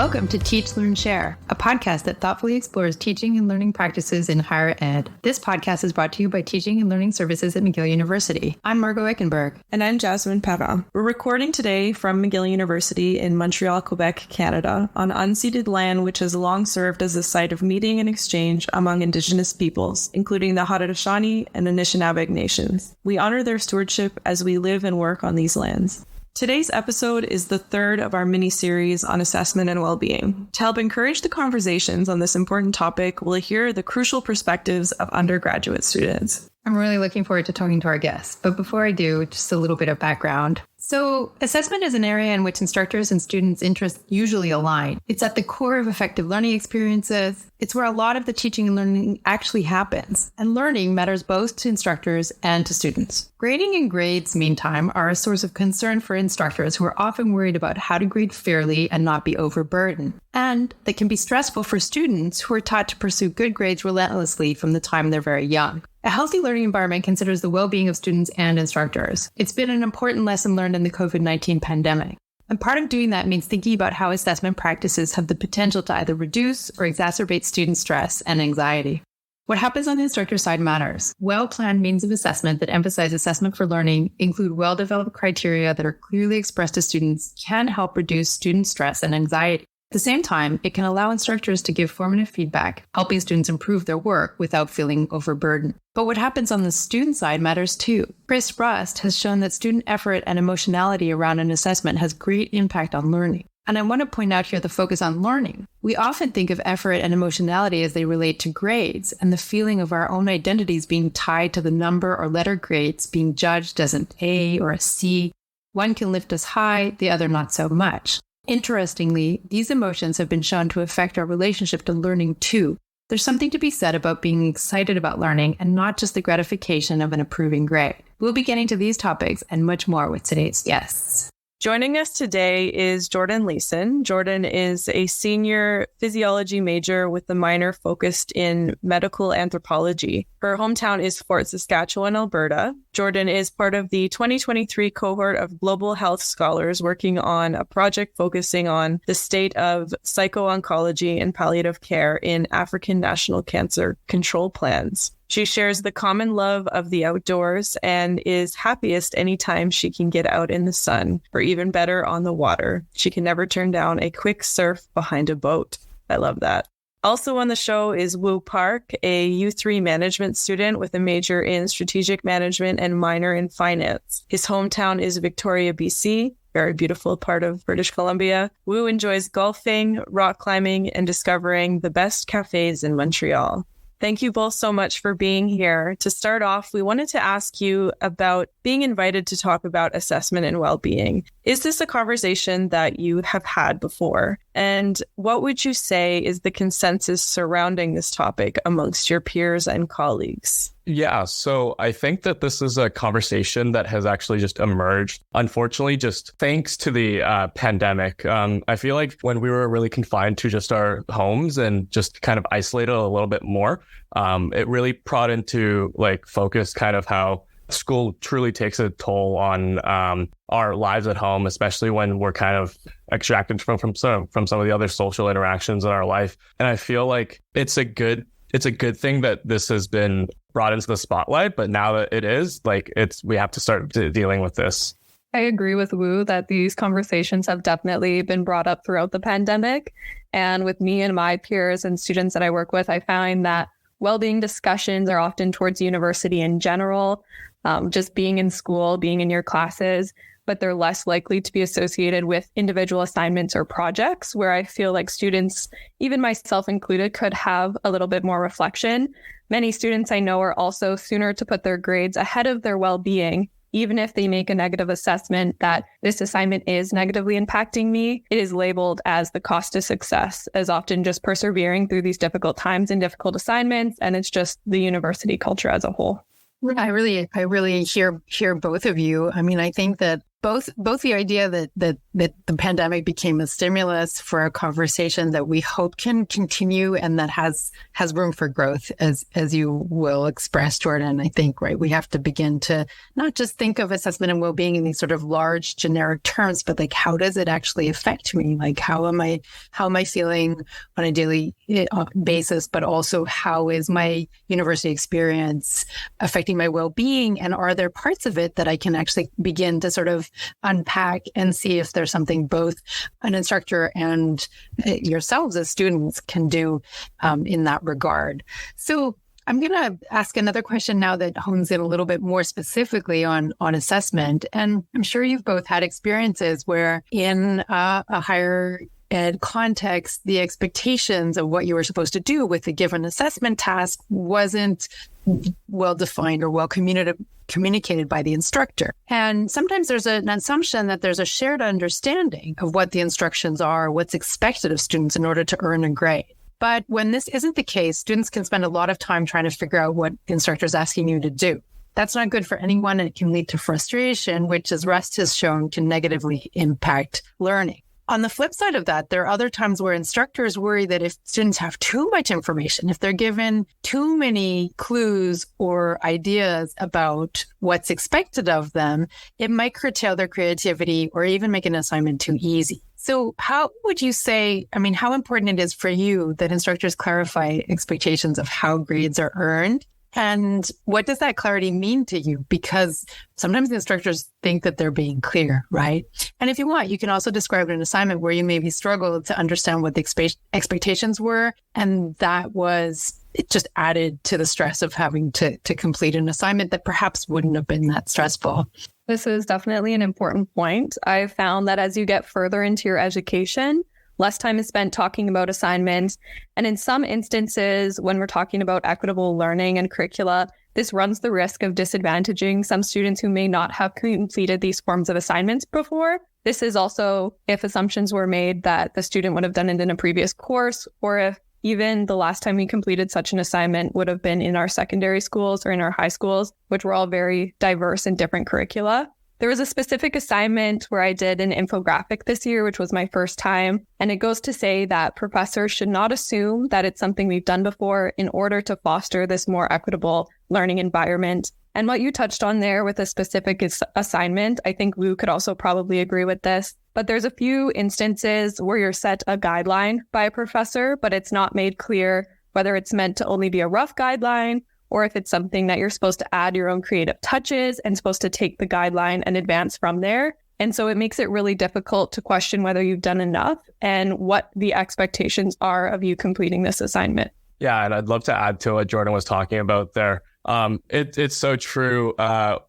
Welcome to Teach, Learn, Share, a podcast that thoughtfully explores teaching and learning practices in higher ed. This podcast is brought to you by Teaching and Learning Services at McGill University. I'm Margot Eckenberg. And I'm Jasmine Perrin. We're recording today from McGill University in Montreal, Quebec, Canada, on unceded land which has long served as a site of meeting and exchange among Indigenous peoples, including the Haudenosaunee and Anishinaabe nations. We honor their stewardship as we live and work on these lands. Today's episode is the third of our mini-series on assessment and well-being. To help encourage the conversations on this important topic, we'll hear the crucial perspectives of undergraduate students. I'm really looking forward to talking to our guests, but before I do, just a little bit of background. So, assessment is an area in which instructors and students' interests usually align. It's at the core of effective learning experiences. It's where a lot of the teaching and learning actually happens. And learning matters both to instructors and to students. Grading and grades, meantime, are a source of concern for instructors who are often worried about how to grade fairly and not be overburdened. And they can be stressful for students who are taught to pursue good grades relentlessly from the time they're very young. A healthy learning environment considers the well-being of students and instructors. It's been an important lesson learned in the COVID-19 pandemic. And part of doing that means thinking about how assessment practices have the potential to either reduce or exacerbate student stress and anxiety. What happens on the instructor side matters. Well-planned means of assessment that emphasize assessment for learning, include well-developed criteria that are clearly expressed to students, can help reduce student stress and anxiety. At the same time, it can allow instructors to give formative feedback, helping students improve their work without feeling overburdened. But what happens on the student side matters too. Chris Rust has shown that student effort and emotionality around an assessment has great impact on learning. And I want to point out here the focus on learning. We often think of effort and emotionality as they relate to grades and the feeling of our own identities being tied to the number or letter grades being judged as an A or a C. One can lift us high, the other not so much. Interestingly, these emotions have been shown to affect our relationship to learning too. There's something to be said about being excited about learning and not just the gratification of an approving grade. We'll be getting to these topics and much more with today's guests. Joining us today is Jordan Leeson. Jordan is a senior physiology major with a minor focused in medical anthropology. Her hometown is Fort Saskatchewan, Alberta. Jordan is part of the 2023 cohort of global health scholars working on a project focusing on the state of psycho-oncology and palliative care in African national cancer control plans. She shares the common love of the outdoors and is happiest anytime she can get out in the sun, or even better, on the water. She can never turn down a quick surf behind a boat. I love that. Also on the show is Woo Park, a U3 management student with a major in strategic management and minor in finance. His hometown is Victoria, BC, very beautiful part of British Columbia. Woo enjoys golfing, rock climbing, and discovering the best cafes in Montreal. Thank you both so much for being here. To start off, we wanted to ask you about being invited to talk about assessment and well-being. Is this a conversation that you have had before? And what would you say is the consensus surrounding this topic amongst your peers and colleagues? Yeah, so I think that this is a conversation that has actually just emerged, unfortunately, just thanks to the pandemic. I feel like when we were really confined to just our homes and just kind of isolated a little bit more, it really brought into focus kind of how school truly takes a toll on our lives at home, especially when we're kind of extracted from some of the other social interactions in our life. And I feel like it's a good thing that this has been brought into the spotlight, but now that it is, we have to start dealing with this. I agree with Woo that these conversations have definitely been brought up throughout the pandemic. And with me and my peers and students that I work with, I find that well-being discussions are often towards university in general, just being in school, being in your classes, but they're less likely to be associated with individual assignments or projects where I feel like students, even myself included, could have a little bit more reflection. Many students I know are also sooner to put their grades ahead of their well-being, even if they make a negative assessment that this assignment is negatively impacting me. It is labeled as the cost to success, as often just persevering through these difficult times and difficult assignments. And it's just the university culture as a whole. I really hear both of you. I mean, I think that both the idea that the pandemic became a stimulus for a conversation that we hope can continue and that has room for growth, as you will express, Jordan. I think, right, we have to begin to not just think of assessment and well-being in these sort of large generic terms, but like, how does it actually affect me? Like, how am I feeling on a daily basis, but also how is my university experience affecting my well-being? And are there parts of it that I can actually begin to sort of unpack and see if there's something both an instructor and yourselves as students can do in that regard? So I'm going to ask another question now that hones in a little bit more specifically on assessment. And I'm sure you've both had experiences where in a higher ed context, the expectations of what you were supposed to do with a given assessment task wasn't well defined or well communicated by the instructor. And sometimes there's an assumption that there's a shared understanding of what the instructions are, what's expected of students in order to earn a grade. But when this isn't the case, students can spend a lot of time trying to figure out what the instructor is asking you to do. That's not good for anyone, and it can lead to frustration, which, as Rust has shown, can negatively impact learning. On the flip side of that, there are other times where instructors worry that if students have too much information, if they're given too many clues or ideas about what's expected of them, it might curtail their creativity or even make an assignment too easy. So how would you say, how important it is for you that instructors clarify expectations of how grades are earned? And what does that clarity mean to you? Because sometimes the instructors think that they're being clear, right? And if you want, you can also describe an assignment where you maybe struggled to understand what the expectations were. And it just added to the stress of having to complete an assignment that perhaps wouldn't have been that stressful. This is definitely an important point. I've found that as you get further into your education, less time is spent talking about assignments. And in some instances, when we're talking about equitable learning and curricula, this runs the risk of disadvantaging some students who may not have completed these forms of assignments before. This is also if assumptions were made that the student would have done it in a previous course, or if even the last time we completed such an assignment would have been in our secondary schools or in our high schools, which were all very diverse and different curricula. There was a specific assignment where I did an infographic this year, which was my first time. And it goes to say that professors should not assume that it's something we've done before in order to foster this more equitable learning environment. And what you touched on there with a specific assignment, I think Woo could also probably agree with this. But there's a few instances where you're set a guideline by a professor, but it's not made clear whether it's meant to only be a rough guideline or if it's something that you're supposed to add your own creative touches and supposed to take the guideline and advance from there. And so it makes it really difficult to question whether you've done enough and what the expectations are of you completing this assignment. Yeah, and I'd love to add to what Jordan was talking about there. It's so true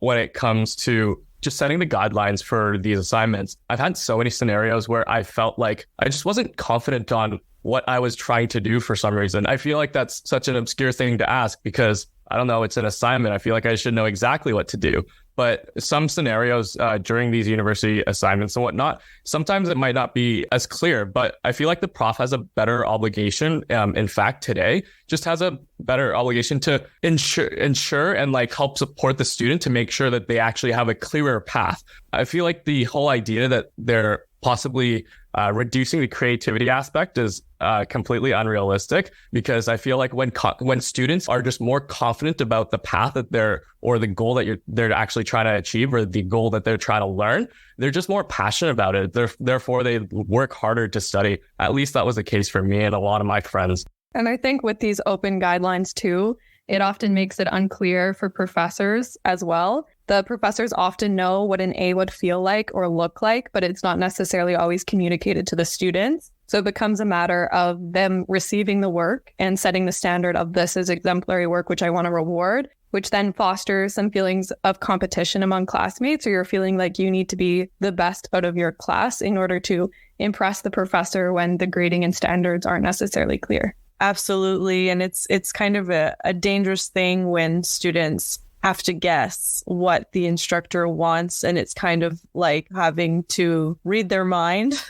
when it comes to just setting the guidelines for these assignments. I've had so many scenarios where I felt like I just wasn't confident on what I was trying to do for some reason. I feel like that's such an obscure thing to ask because, I don't know, it's an assignment. I feel like I should know exactly what to do. But some scenarios during these university assignments and whatnot, sometimes it might not be as clear, but I feel like the prof has a better obligation. In fact, today just has a better obligation to ensure and like help support the student to make sure that they actually have a clearer path. I feel like the whole idea that they're possibly reducing the creativity aspect is completely unrealistic, because I feel like when students are just more confident about the path that or the goal that they're actually trying to achieve, or the goal that they're trying to learn, they're just more passionate about it. Therefore, they work harder to study. At least that was the case for me and a lot of my friends. And I think with these open guidelines too, it often makes it unclear for professors as well. The professors often know what an A would feel like or look like, but it's not necessarily always communicated to the students. So it becomes a matter of them receiving the work and setting the standard of this is exemplary work, which I want to reward, which then fosters some feelings of competition among classmates, or you're feeling like you need to be the best out of your class in order to impress the professor when the grading and standards aren't necessarily clear. Absolutely. And it's kind of a dangerous thing when students have to guess what the instructor wants, and it's kind of like having to read their mind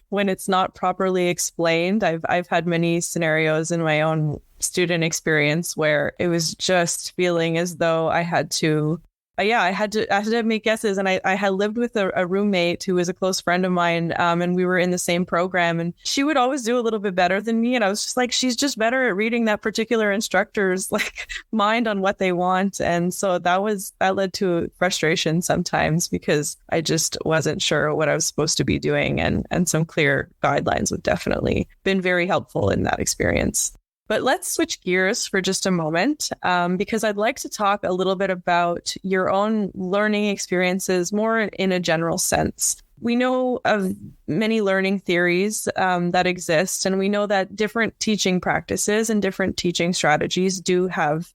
when it's not properly explained. I've had many scenarios in my own student experience where it was just feeling as though I had to I had to make guesses. And I had lived with a roommate who was a close friend of mine, and we were in the same program, and she would always do a little bit better than me. And I was just like, she's just better at reading that particular instructor's like mind on what they want. And so that led to frustration sometimes because I just wasn't sure what I was supposed to be doing. And some clear guidelines would definitely been very helpful in that experience. But let's switch gears for just a moment, because I'd like to talk a little bit about your own learning experiences more in a general sense. We know of many learning theories that exist, and we know that different teaching practices and different teaching strategies do have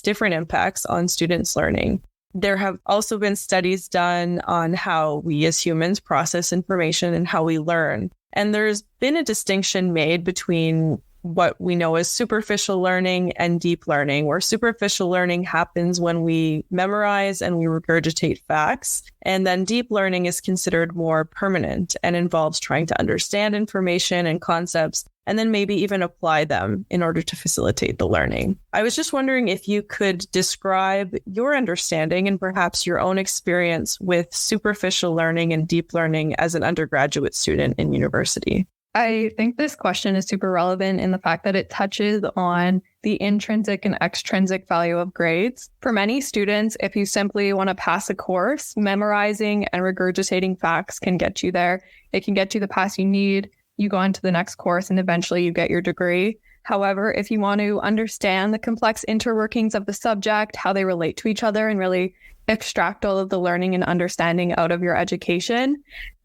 different impacts on students' learning. There have also been studies done on how we as humans process information and how we learn. And there's been a distinction made between what we know as superficial learning and deep learning, where superficial learning happens when we memorize and we regurgitate facts. And then deep learning is considered more permanent and involves trying to understand information and concepts and then maybe even apply them in order to facilitate the learning. I was just wondering if you could describe your understanding and perhaps your own experience with superficial learning and deep learning as an undergraduate student in university. I think this question is super relevant in the fact that it touches on the intrinsic and extrinsic value of grades. For many students, if you simply want to pass a course, memorizing and regurgitating facts can get you there. It can get you the pass you need. You go on to the next course and eventually you get your degree. However, if you want to understand the complex interworkings of the subject, how they relate to each other, and really extract all of the learning and understanding out of your education,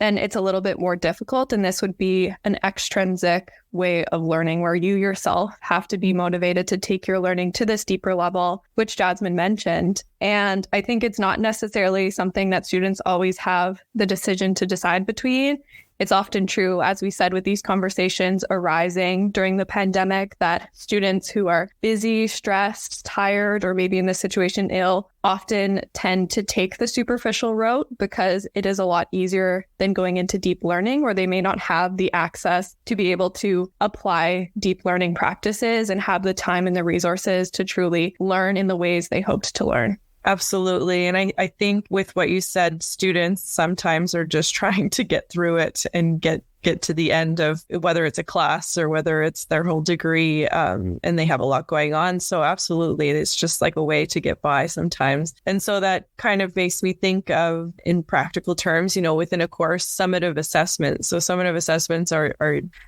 then it's a little bit more difficult. And this would be an extrinsic way of learning where you yourself have to be motivated to take your learning to this deeper level, which Jasmine mentioned. And I think it's not necessarily something that students always have the decision to decide between. It's often true, as we said, with these conversations arising during the pandemic, that students who are busy, stressed, tired, or maybe in this situation ill, often tend to take the superficial route because it is a lot easier than going into deep learning, where they may not have the access to be able to apply deep learning practices and have the time and the resources to truly learn in the ways they hoped to learn. Absolutely. And I think with what you said, students sometimes are just trying to get through it and get to the end of whether it's a class or whether it's their whole degree, and they have a lot going on. So absolutely, it's just like a way to get by sometimes. And so that kind of makes me think of, in practical terms, within a course, summative assessments. So summative assessments are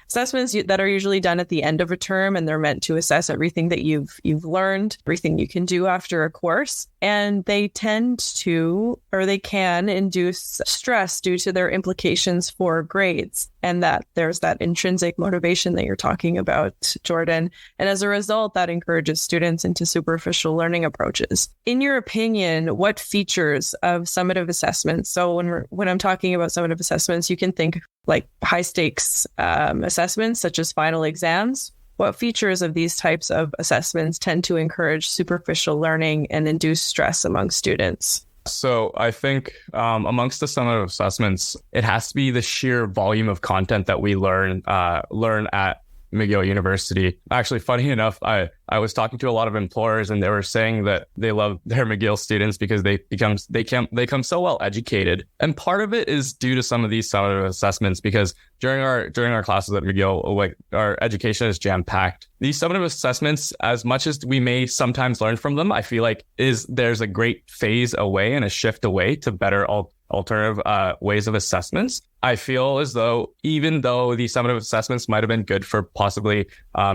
assessments that are usually done at the end of a term, and they're meant to assess everything that you've learned, everything you can do after a course. And they can induce stress due to their implications for grades. And that there's that intrinsic motivation that you're talking about, Jordan. And as a result, that encourages students into superficial learning approaches. In your opinion, what features of summative assessments? So when I'm talking about summative assessments, you can think like high stakes assessments, such as final exams. What features of these types of assessments tend to encourage superficial learning and induce stress among students? So I think amongst the summative assessments, it has to be the sheer volume of content that we learn at McGill University. Actually, funny enough, I was talking to a lot of employers, and they were saying that they love their McGill students because they become so well educated. And part of it is due to some of these summative assessments, because during our classes at McGill, like, our education is jam-packed. These summative assessments, as much as we may sometimes learn from them, I feel like there's a great phase away and a shift away to better alternative ways of assessments. I feel as though, even though these summative assessments might have been good for possibly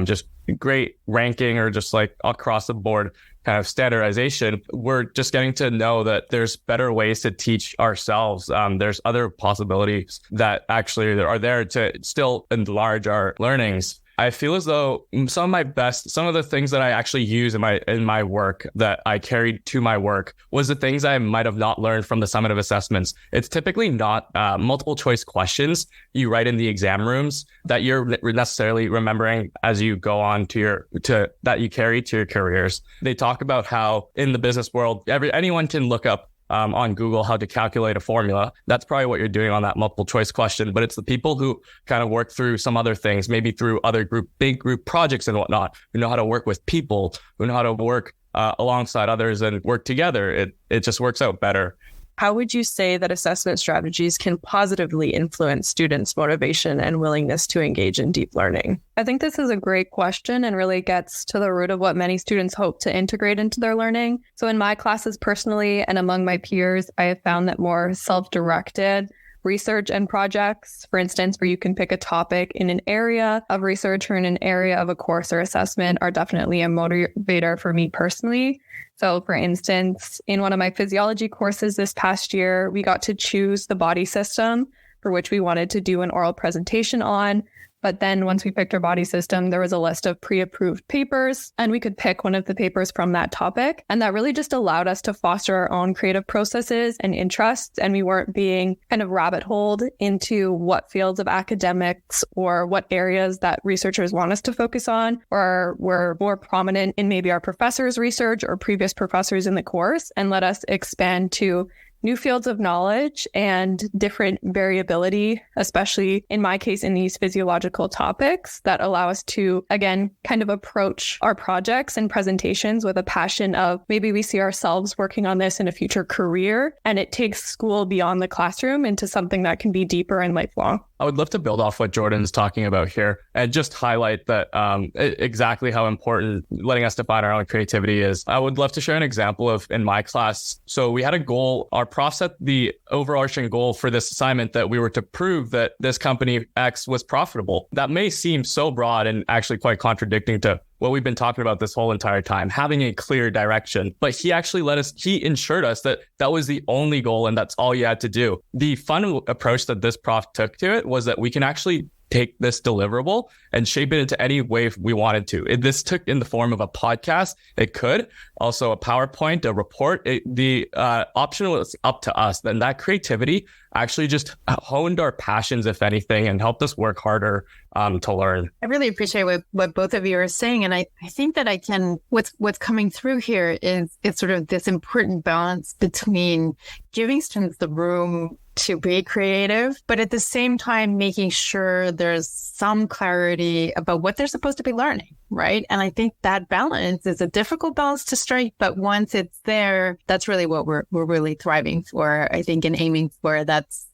just great ranking or just like across the board kind of standardization, we're just getting to know that there's better ways to teach ourselves. There's other possibilities that actually are there to still enlarge our learnings. I feel as though some of the things that I actually use in my work that I carried to my work was the things I might have not learned from the summative assessments. It's typically not multiple choice questions you write in the exam rooms that you're necessarily remembering as you go on that you carry to your careers. They talk about how in the business world, anyone can look up on Google how to calculate a formula. That's probably what you're doing on that multiple choice question, but it's the people who kind of work through some other things, maybe through other big group projects and whatnot, who know how to work with people, who know how to work alongside others and work together, it just works out better. How would you say that assessment strategies can positively influence students' motivation and willingness to engage in deep learning? I think this is a great question and really gets to the root of what many students hope to integrate into their learning. So in my classes personally and among my peers, I have found that more self-directed research and projects, for instance, where you can pick a topic in an area of research or in an area of a course or assessment, are definitely a motivator for me personally. So for instance, in one of my physiology courses this past year, we got to choose the body system for which we wanted to do an oral presentation on. But then once we picked our body system, there was a list of pre-approved papers, and we could pick one of the papers from that topic. And that really just allowed us to foster our own creative processes and interests. And we weren't being kind of rabbit-holed into what fields of academics or what areas that researchers want us to focus on, or were more prominent in maybe our professor's research or previous professors in the course, and let us expand to new fields of knowledge and different variability, especially in my case, in these physiological topics that allow us to, again, kind of approach our projects and presentations with a passion of maybe we see ourselves working on this in a future career, and it takes school beyond the classroom into something that can be deeper and lifelong. I would love to build off what Jordan's talking about here and just highlight that exactly how important letting us define our own creativity is. I would love to share an example of in my class. So we had a goal. Our prof set the overarching goal for this assignment that we were to prove that this company X was profitable. That may seem so broad and actually quite contradicting to what we've been talking about this whole entire time, having a clear direction. But he actually he ensured us that that was the only goal and that's all you had to do. The fun approach that this prof took to it was that we can actually take this deliverable and shape it into any way we wanted to. This took in the form of a podcast. It could also a PowerPoint, a report. The option was up to us. Then that creativity actually just honed our passions, if anything, and helped us work harder to learn. I really appreciate what both of you are saying. And I think that what's coming through here is sort of this important balance between giving students the room to be creative, but at the same time, making sure there's some clarity about what they're supposed to be learning, right? And I think that balance is a difficult balance to strike, but once it's there, that's really what we're really thriving for, I think, and aiming for. That's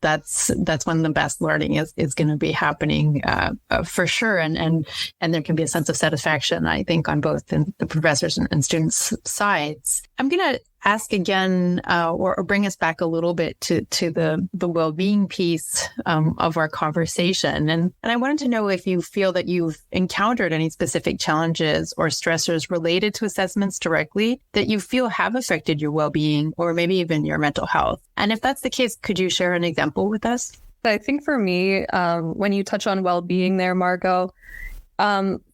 when the best learning is going to be happening for sure. And there can be a sense of satisfaction, I think, on both the professors and students' sides. I'm going to ask again, or bring us back a little bit to the well-being piece of our conversation. And I wanted to know if you feel that you've encountered any specific challenges or stressors related to assessments directly that you feel have affected your well-being or maybe even your mental health. And if that's the case, could you share an example with us? I think for me, when you touch on well-being there, Margot,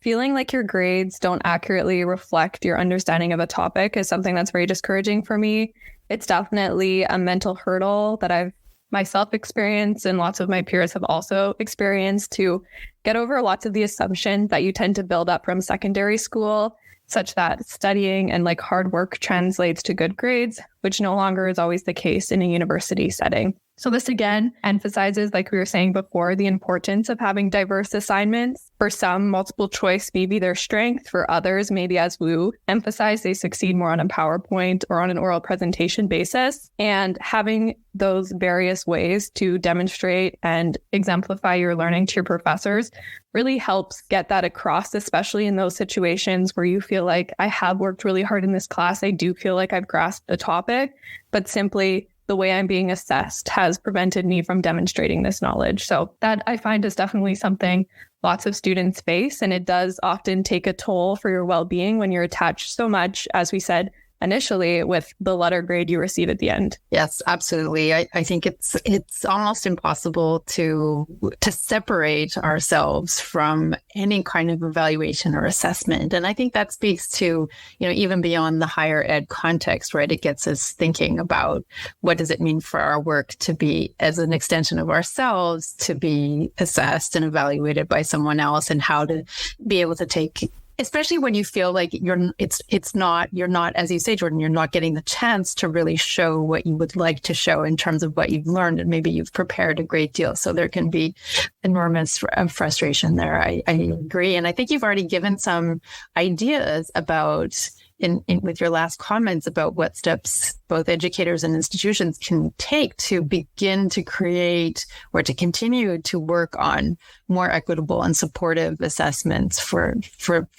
feeling like your grades don't accurately reflect your understanding of a topic is something that's very discouraging for me. It's definitely a mental hurdle that I've myself experienced and lots of my peers have also experienced, to get over lots of the assumptions that you tend to build up from secondary school, such that studying and like hard work translates to good grades, which no longer is always the case in a university setting. So this again emphasizes, like we were saying before, the importance of having diverse assignments. For some, multiple choice may be their strength. For others, maybe as Woo emphasized, they succeed more on a PowerPoint or on an oral presentation basis. And having those various ways to demonstrate and exemplify your learning to your professors really helps get that across, especially in those situations where you feel like, I have worked really hard in this class. I do feel like I've grasped the topic, but simply the way I'm being assessed has prevented me from demonstrating this knowledge. So that I find is definitely something lots of students face, and it does often take a toll for your well-being when you're attached so much, as we said initially, with the letter grade you receive at the end. Yes, absolutely. I think it's almost impossible to separate ourselves from any kind of evaluation or assessment. And I think that speaks to, even beyond the higher ed context, right? It gets us thinking about what does it mean for our work to be, as an extension of ourselves, to be assessed and evaluated by someone else, and how to be able to take, especially when you feel like you're not, as you say, Jordan, you're not getting the chance to really show what you would like to show in terms of what you've learned, and maybe you've prepared a great deal. So there can be enormous frustration there. I agree. And I think you've already given some ideas about with your last comments about what steps both educators and institutions can take to begin to create or to continue to work on more equitable and supportive assessments for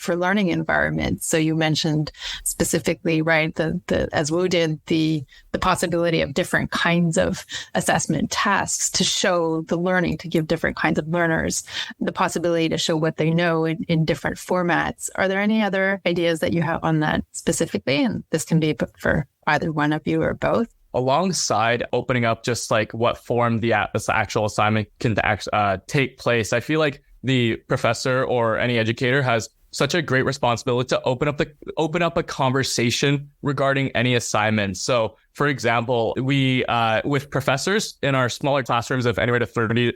learning environments. So you mentioned specifically, right, as Woo did, the possibility of different kinds of assessment tasks to show the learning, to give different kinds of learners the possibility to show what they know in different formats. Are there any other ideas that you have on that specifically? And this can be for either one of you or both. Alongside opening up just like what form this actual assignment can take place, I feel like the professor or any educator has such a great responsibility to open up a conversation regarding any assignment. So, for example, we with professors in our smaller classrooms of anywhere to 30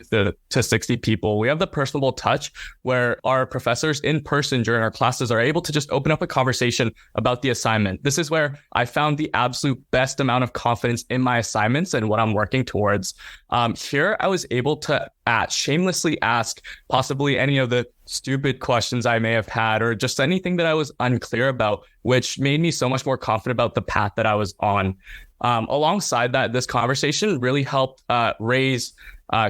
to 60 people, we have the personable touch where our professors in person during our classes are able to just open up a conversation about the assignment. This is where I found the absolute best amount of confidence in my assignments and what I'm working towards. Here, I was able to shamelessly ask possibly any of the stupid questions I may have had or just anything that I was unclear about, which made me so much more confident about the path that I was on. Alongside that, this conversation really helped raise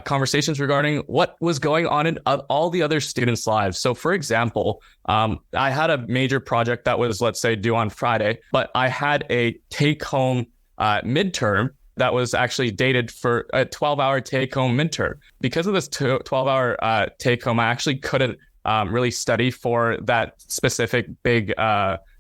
conversations regarding what was going on in all the other students' lives. So, for example, I had a major project that was, let's say, due on Friday, but I had a take-home midterm that was actually dated for a 12-hour take-home midterm. Because of this 12-hour take-home, I actually couldn't really study for that specific big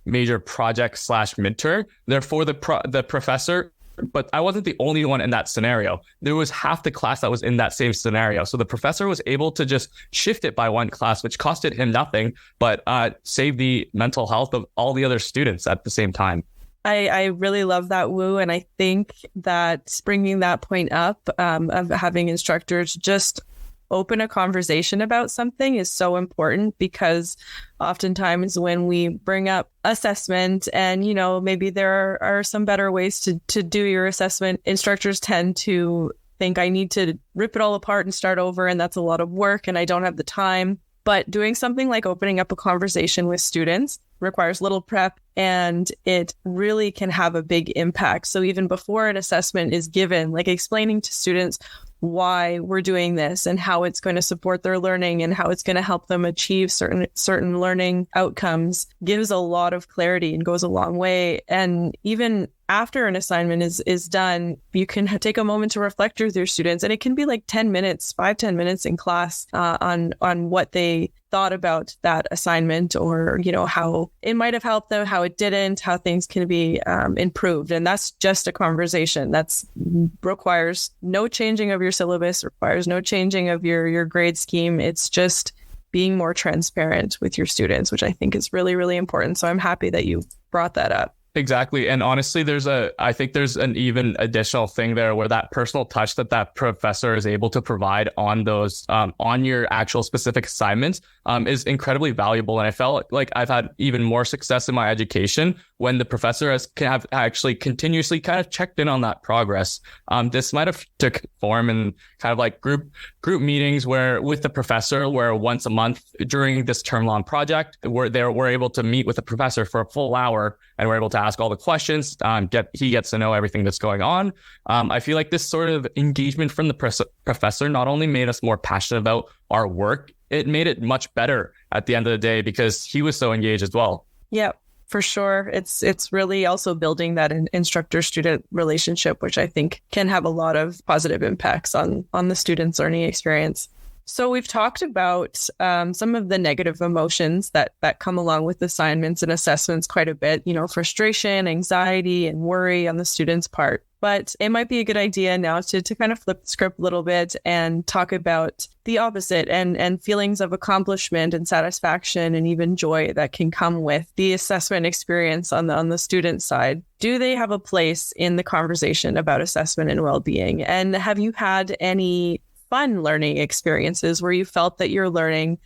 major project / midterm. Therefore, the professor, but I wasn't the only one in that scenario. There was half the class that was in that same scenario. So the professor was able to just shift it by one class, which costed him nothing, but saved the mental health of all the other students at the same time. I really love that, Woo. And I think that bringing that point up of having instructors just open a conversation about something is so important, because oftentimes when we bring up assessment and, maybe there are some better ways to do your assessment, instructors tend to think I need to rip it all apart and start over, and that's a lot of work and I don't have the time. But doing something like opening up a conversation with students requires little prep, and it really can have a big impact. So even before an assessment is given, like explaining to students why we're doing this and how it's going to support their learning and how it's going to help them achieve certain learning outcomes gives a lot of clarity and goes a long way. And even after an assignment is done, you can take a moment to reflect with your students, and it can be like 10 minutes, 5-10 minutes in class on what they thought about that assignment, or how it might have helped them, how it didn't, how things can be improved. And that's just a conversation. That's requires no changing of your syllabus, requires no changing of your grade scheme. It's just being more transparent with your students, which I think is really, really important. So I'm happy that you brought that up. Exactly. And honestly, I think there's an even additional thing there where that personal touch that professor is able to provide on those, on your actual specific assignments, is incredibly valuable. And I felt like I've had even more success in my education when the professor have actually continuously kind of checked in on that progress. This might have took form in kind of like group meetings with the professor, where once a month during this term long project, we're able to meet with the professor for a full hour, and we're able to ask all the questions. He gets to know everything that's going on. I feel like this sort of engagement from the professor not only made us more passionate about our work, it made it much better at the end of the day because he was so engaged as well. Yeah, for sure. It's really also building that instructor-student relationship, which I think can have a lot of positive impacts on the student's learning experience. So we've talked about some of the negative emotions that come along with assignments and assessments quite a bit, frustration, anxiety, and worry on the student's part. But it might be a good idea now to kind of flip the script a little bit and talk about the opposite and feelings of accomplishment and satisfaction and even joy that can come with the assessment experience on the student side. Do they have a place in the conversation about assessment and well-being? And have you had any fun learning experiences where you felt that your learning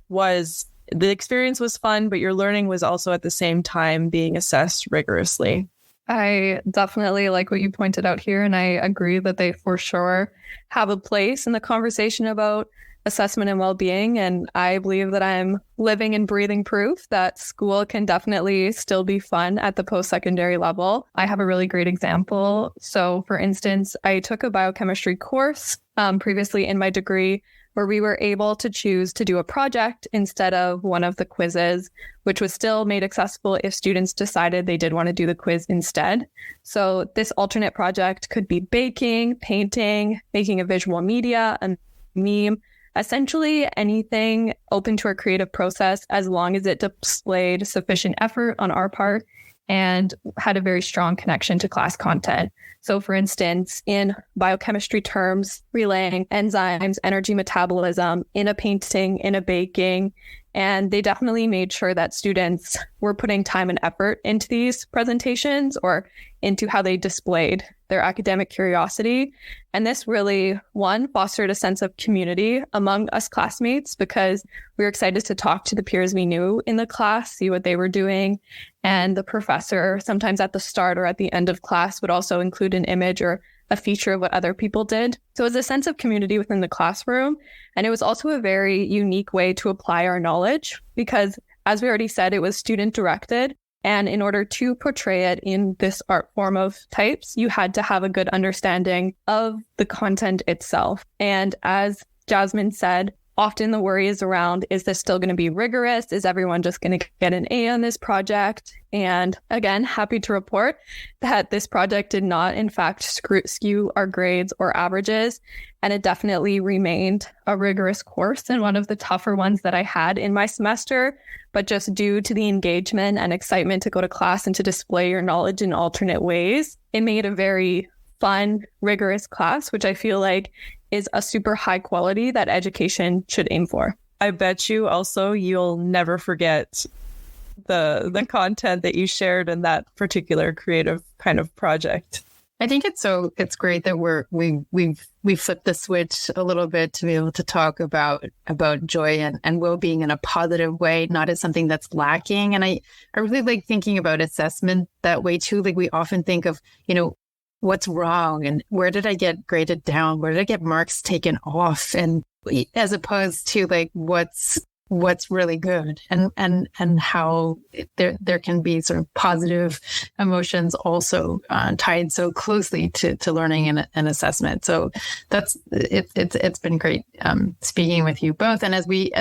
the experience was fun, but your learning was also at the same time being assessed rigorously? I definitely like what you pointed out here, and I agree that they for sure have a place in the conversation about assessment and well-being, and I believe that I'm living and breathing proof that school can definitely still be fun at the post-secondary level. I have a really great example. So for instance, I took a biochemistry course previously in my degree where we were able to choose to do a project instead of one of the quizzes, which was still made accessible if students decided they did want to do the quiz instead. So this alternate project could be baking, painting, making a visual media, a meme, essentially anything open to our creative process as long as it displayed sufficient effort on our part and had a very strong connection to class content. So for instance, in biochemistry terms, relaying enzymes, energy metabolism in a painting, in a baking, and they definitely made sure that students were putting time and effort into these presentations or into how they displayed their academic curiosity. And this really, one, fostered a sense of community among us classmates because we were excited to talk to the peers we knew in the class, see what they were doing. And the professor, sometimes at the start or at the end of class, would also include an image or a feature of what other people did. So it was a sense of community within the classroom. And it was also a very unique way to apply our knowledge because, as we already said, it was student directed. And in order to portray it in this art form of types, you had to have a good understanding of the content itself. And as Jasmine said, often the worry is around, is this still going to be rigorous? Is everyone just going to get an A on this project? And again, happy to report that this project did not, in fact, skew our grades or averages. And it definitely remained a rigorous course and one of the tougher ones that I had in my semester. But just due to the engagement and excitement to go to class and to display your knowledge in alternate ways, it made a very fun, rigorous class, which I feel like is a super high quality that education should aim for. I bet you also you'll never forget the content that you shared in that particular creative kind of project. I think it's great that we flipped the switch a little bit to be able to talk about joy and well-being in a positive way, not as something that's lacking. And I really like thinking about assessment that way too. Like we often think of, what's wrong and where did I get graded down? Where did I get marks taken off? And as opposed to like what's really good and how there can be sort of positive emotions also tied so closely to learning and assessment. So it's been great speaking with you both. And as we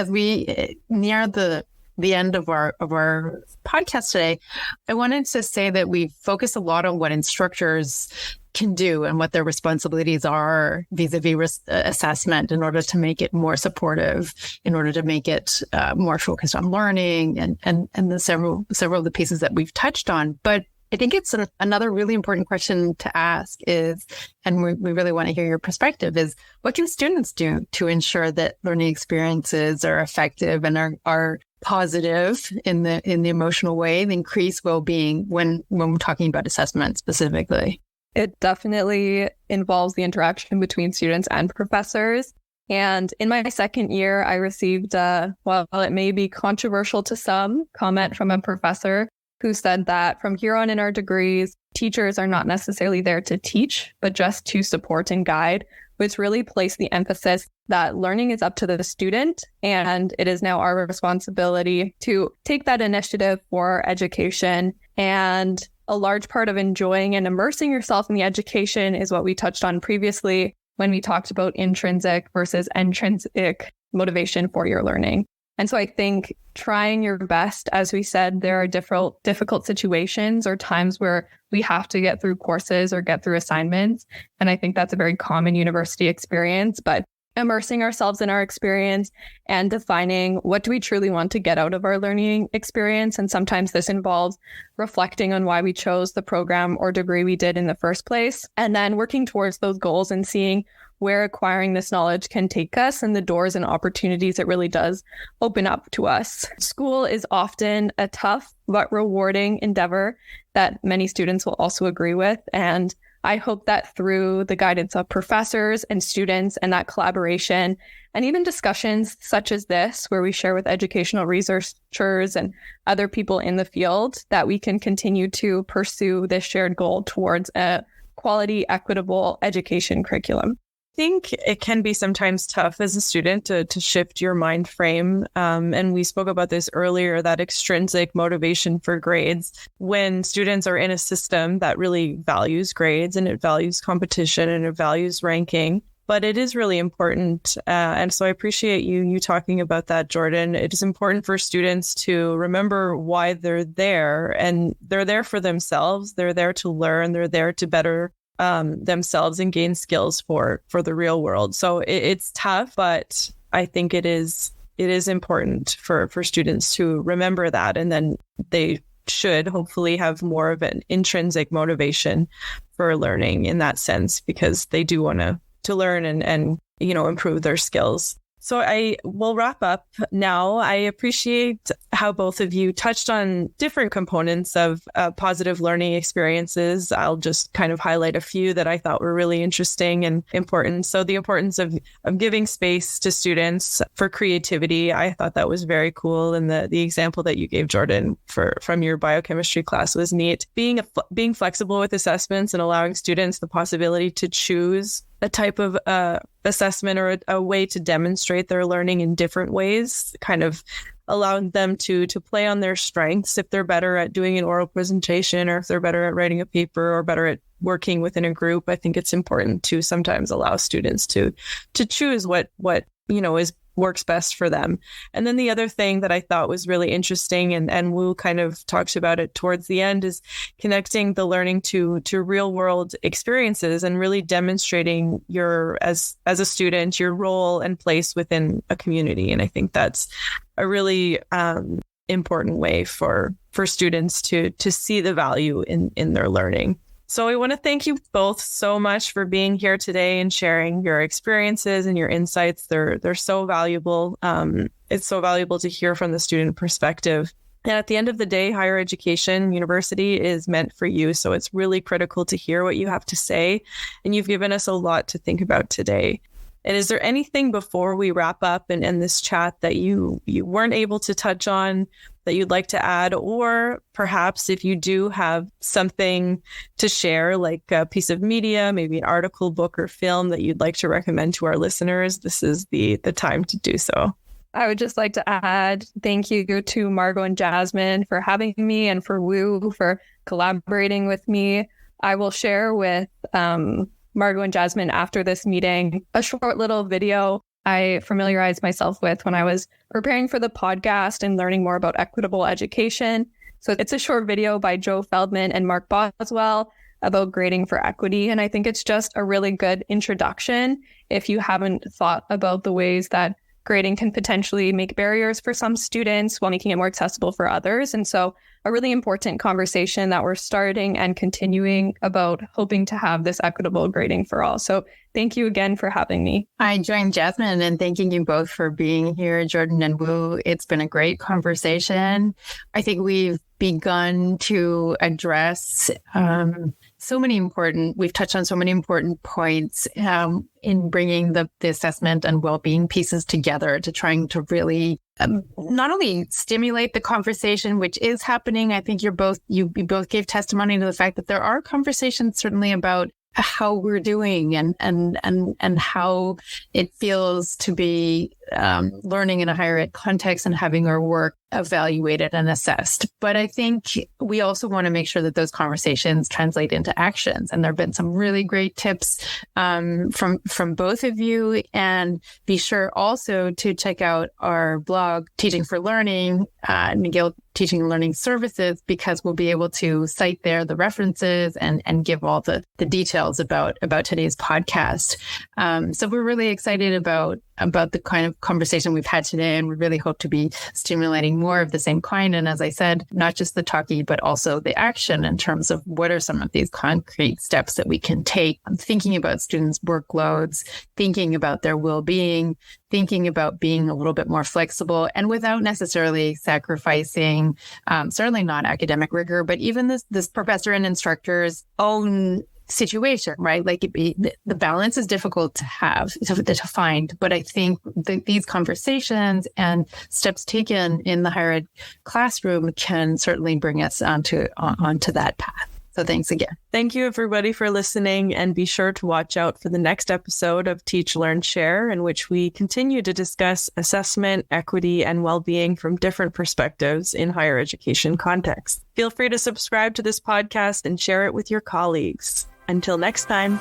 near the end of our podcast today, I wanted to say that we focus a lot on what instructors can do and what their responsibilities are vis-a-vis assessment in order to make it more supportive, in order to make it more focused on learning and the several of the pieces that we've touched on. But I think it's another really important question to ask is, and we really want to hear your perspective, is what can students do to ensure that learning experiences are effective and are positive in the emotional way, and increase well-being when we're talking about assessment specifically? It definitely involves the interaction between students and professors. And in my second year, I received, while it may be controversial to some, comment from a professor who said that from here on in our degrees, teachers are not necessarily there to teach, but just to support and guide, which really placed the emphasis that learning is up to the student, and it is now our responsibility to take that initiative for education. And a large part of enjoying and immersing yourself in the education is what we touched on previously when we talked about intrinsic versus extrinsic motivation for your learning. And so I think trying your best, as we said, there are difficult situations or times where we have to get through courses or get through assignments. And I think that's a very common university experience, but immersing ourselves in our experience and defining what do we truly want to get out of our learning experience. And sometimes this involves reflecting on why we chose the program or degree we did in the first place, and then working towards those goals and seeing where acquiring this knowledge can take us and the doors and opportunities it really does open up to us. School is often a tough but rewarding endeavor that many students will also agree with. And I hope that through the guidance of professors and students and that collaboration and even discussions such as this, where we share with educational researchers and other people in the field, that we can continue to pursue this shared goal towards a quality, equitable education curriculum. think it can be sometimes tough as a student to shift your mind frame. And we spoke about this earlier, that extrinsic motivation for grades. When students are in a system that really values grades and it values competition and it values ranking, but it is really important. And so I appreciate you talking about that, Jordan. It is important for students to remember why they're there, and they're there for themselves. They're there to learn. They're there to better themselves and gain skills for the real world. So it's tough, but I think it is important for students to remember that, and then they should hopefully have more of an intrinsic motivation for learning in that sense, because they do want to learn and improve their skills. So I will wrap up now. I appreciate how both of you touched on different components of positive learning experiences. I'll just kind of highlight a few that I thought were really interesting and important. So the importance of giving space to students for creativity, I thought that was very cool. And the example that you gave, Jordan, from your biochemistry class was neat. Being flexible with assessments and allowing students the possibility to choose a type of assessment or a way to demonstrate their learning in different ways, kind of allowing them to play on their strengths. If they're better at doing an oral presentation, or if they're better at writing a paper, or better at working within a group, I think it's important to sometimes allow students to choose what works best for them. And then the other thing that I thought was really interesting, and Woo kind of talks about it towards the end, is connecting the learning to real world experiences and really demonstrating as a student, your role and place within a community. And I think that's a really important way for students to see the value in their learning. So I want to thank you both so much for being here today and sharing your experiences and your insights. They're so valuable. It's so valuable to hear from the student perspective. And at the end of the day, higher education, university is meant for you. So it's really critical to hear what you have to say. And you've given us a lot to think about today. And is there anything before we wrap up and end this chat that you weren't able to touch on that you'd like to add? Or perhaps if you do have something to share, like a piece of media, maybe an article, book, or film that you'd like to recommend to our listeners, this is the time to do so. I would just like to add thank you to Margot and Jasmine for having me, and for Woo for collaborating with me. I will share with Margot and Jasmine after this meeting a short little video I familiarized myself with when I was preparing for the podcast and learning more about equitable education. So it's a short video by Joe Feldman and Mark Boswell about grading for equity. And I think it's just a really good introduction if you haven't thought about the ways that grading can potentially make barriers for some students while making it more accessible for others. And so a really important conversation that we're starting and continuing about hoping to have this equitable grading for all. So thank you again for having me. I join Jasmine in thanking you both for being here, Jordan and Woo. It's been a great conversation. I think we've begun to address we've touched on so many important points in bringing the assessment and well-being pieces together to trying to really not only stimulate the conversation, which is happening. I think you both gave testimony to the fact that there are conversations certainly about how we're doing and how it feels to be learning in a higher ed context and having our work evaluated and assessed. But I think we also want to make sure that those conversations translate into actions. And there have been some really great tips from both of you. And be sure also to check out our blog, Teaching for Learning, McGill Teaching and Learning Services, because we'll be able to cite there the references and give all the details about today's podcast. So we're really excited about the kind of conversation we've had today, and we really hope to be stimulating more of the same kind. And as I said, not just the talkie, but also the action in terms of what are some of these concrete steps that we can take, thinking about students' workloads, thinking about their well-being, thinking about being a little bit more flexible, and without necessarily sacrificing, certainly not academic rigor, but even this professor and instructor's own situation, right? Like the balance is difficult to find, but I think these conversations and steps taken in the higher ed classroom can certainly bring us onto that path. So thanks again. Thank you, everybody, for listening. And be sure to watch out for the next episode of Teach, Learn, Share, in which we continue to discuss assessment, equity, and well-being from different perspectives in higher education contexts. Feel free to subscribe to this podcast and share it with your colleagues. Until next time.